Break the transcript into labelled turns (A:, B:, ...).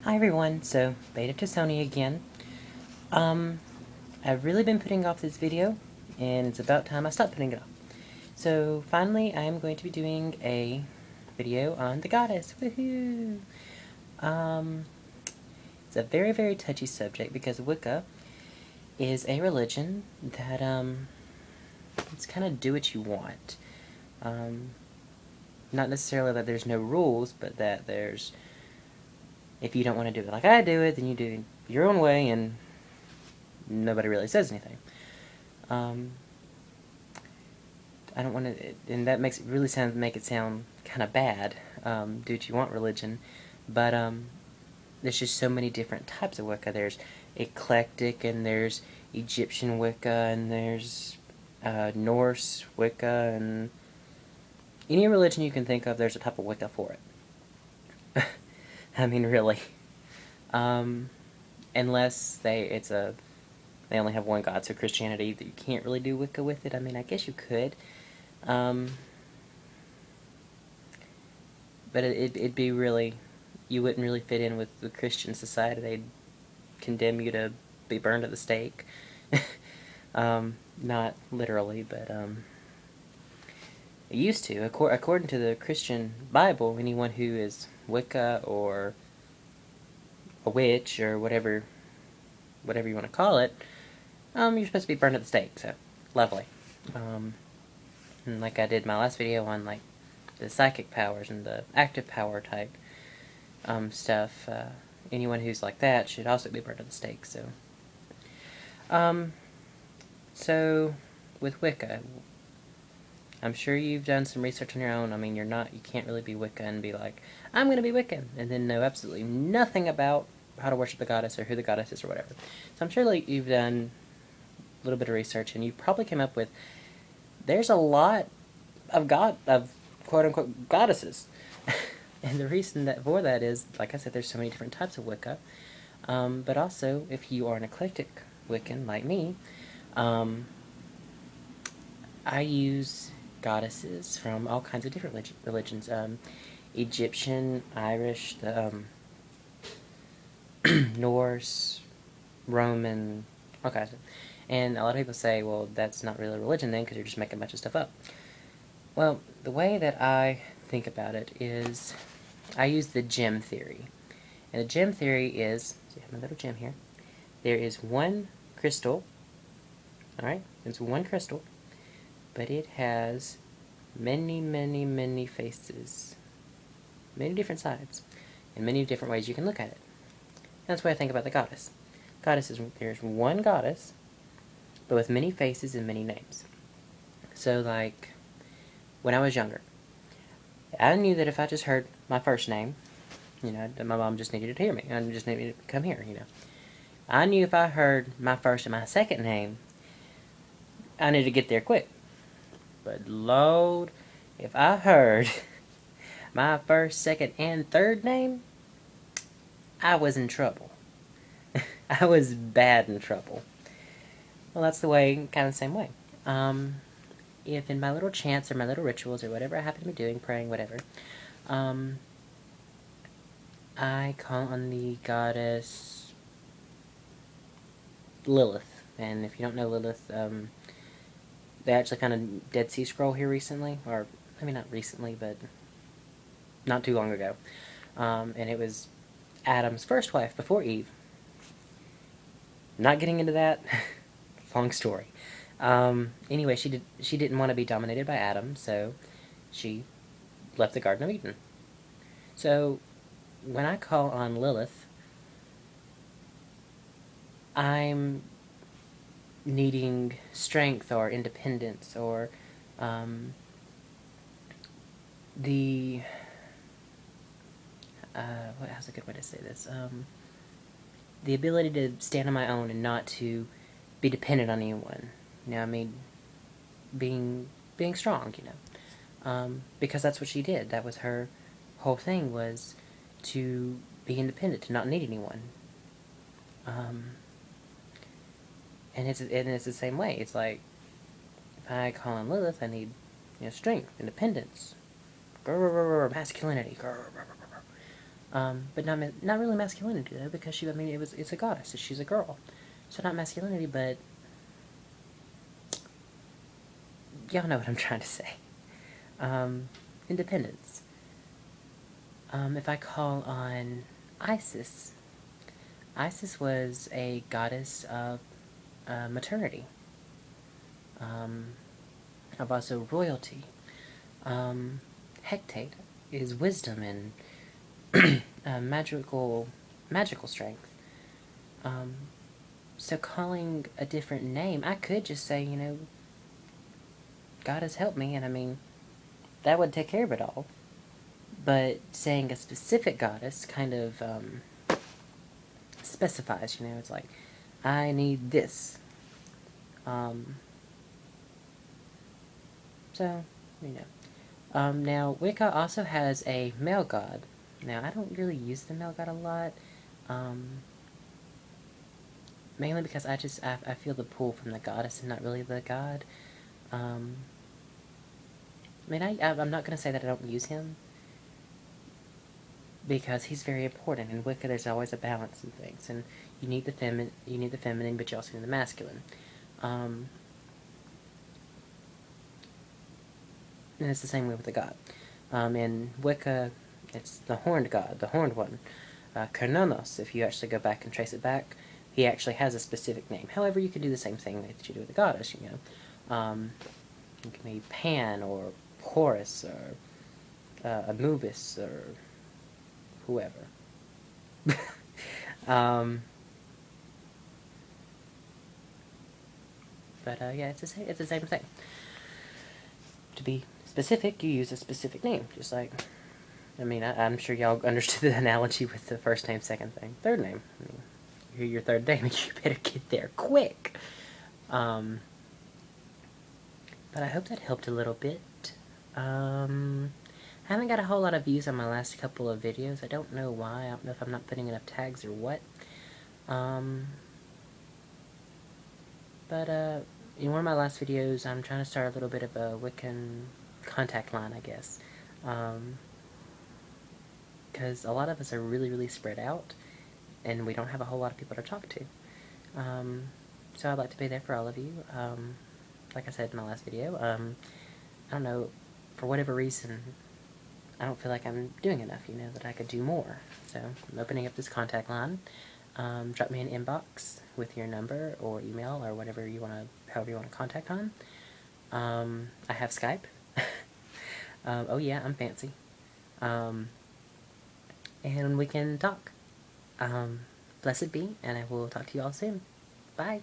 A: Hi everyone, so Beta to Sony again. Um, I've really been putting off this video, and it's about time I stopped putting it off. So finally, I am going to be doing a video on the goddess. Woohoo! Um, it's a very, very touchy subject because Wicca is a religion that, it's kind of do what you want. Um, Not necessarily that there's no rules, but that if you don't want to do it like I do it, then you do it your own way, and nobody really says anything. Um, I don't want to, and that makes it really make it sound kind of bad. Do what you want religion, but there's just so many different types of Wicca. There's eclectic, and there's Egyptian Wicca, and there's Norse Wicca, and any religion you can think of, there's a type of Wicca for it. I mean, really. Um, unless they only have one God, so Christianity, you can't really do Wicca with it. I mean, I guess you could. Um, but it'd be really, you wouldn't really fit in with the Christian society. They'd condemn you to be burned at the stake. Not literally, but it used to. According to the Christian Bible, anyone who is Wicca or a witch or whatever you want to call it, you're supposed to be burned at the stake. So, lovely. And like I did my last video on like the psychic powers and the active power type stuff. Anyone who's like that should also be burned at the stake. Um, so with Wicca, I'm sure you've done some research on your own. I mean, you can't really be Wicca and be like, I'm going to be Wiccan, and then know absolutely nothing about how to worship the goddess or who the goddess is or whatever. So I'm sure like you've done a little bit of research, and you probably came up with there's a lot of quote unquote goddesses. And the reason for that is, like I said, there's so many different types of Wicca. But also, if you are an eclectic Wiccan like me, um, I use goddesses from all kinds of different religions. Egyptian, Irish, Norse, Roman, all kinds of. And a lot of people say, well, that's not really a religion then, because you're just making a bunch of stuff up. Well, the way that I think about it is I use the gem theory. And the gem theory is, so I have my little gem here. There is one crystal, alright? There's one crystal, but it has many, many, many faces, many different sides, and many different ways you can look at it. That's the way I think about the goddess. There's one goddess, but with many faces and many names. So, like, when I was younger, I knew that if I just heard my first name, that my mom just needed to hear me. I just needed to come here, I knew if I heard my first and my second name, I needed to get there quick. But Lord, if I heard my first, second, and third name, I was in trouble. I was bad in trouble. Well, that's the way, kind of the same way. If in my little chants or my little rituals or whatever I happen to be doing, praying, whatever, I call on the goddess Lilith. And if you don't know Lilith, they actually found a Dead Sea Scroll here recently, or maybe not recently, but not too long ago. And it was Adam's first wife before Eve. Not getting into that. Long story. Anyway, she didn't want to be dominated by Adam, so she left the Garden of Eden. So when I call on Lilith, I'm needing strength or independence or the how's a good way to say this? The ability to stand on my own and not to be dependent on anyone. I mean, being strong. Because that's what she did. That was her whole thing, was to be independent, to not need anyone. And it's the same way. It's like, if I call on Lilith, I need strength, independence, masculinity. But not really masculinity though, because I mean, it's a goddess. She's a girl, so not masculinity, but y'all know what I'm trying to say. Independence. If I call on Isis, Isis was a goddess of maternity, of also royalty. Hecate is wisdom and magical strength. So calling a different name, I could just say, God has helped me, and I mean, that would take care of it all. But saying a specific goddess kind of specifies, it's like, I need this. So, now, Wicca also has a male god. Now, I don't really use the male god a lot, mainly because I feel the pull from the goddess and not really the god. I mean, I'm not going to say that I don't use him, because he's very important. In Wicca, there's always a balance in things, and you need the feminine, but you also need the masculine. And it's the same way with the god. In Wicca, it's the horned god, the horned one. Cernunnos, if you actually go back and trace it back, he actually has a specific name. However, you can do the same thing that you do with the goddess, It can be Pan, or Horus, or Anubis, or whoever. But yeah, it's the same thing. To be specific, you use a specific name, just like, I mean, I'm sure y'all understood the analogy with the first name, second name, third name. I mean, you're your third name, and you better get there quick. But I hope that helped a little bit. I haven't got a whole lot of views on my last couple of videos. I don't know why. I don't know if I'm not putting enough tags or what. But in one of my last videos, I'm trying to start a little bit of a Wiccan contact line, I guess. Because a lot of us are really, really spread out, and we don't have a whole lot of people to talk to. So I'd like to be there for all of you. Like I said in my last video, I don't know, for whatever reason, I don't feel like I'm doing enough, that I could do more. So I'm opening up this contact line. Drop me an inbox with your number or email or however you want to contact on. I have Skype. Oh yeah, I'm fancy. And we can talk. Blessed be, and I will talk to you all soon. Bye.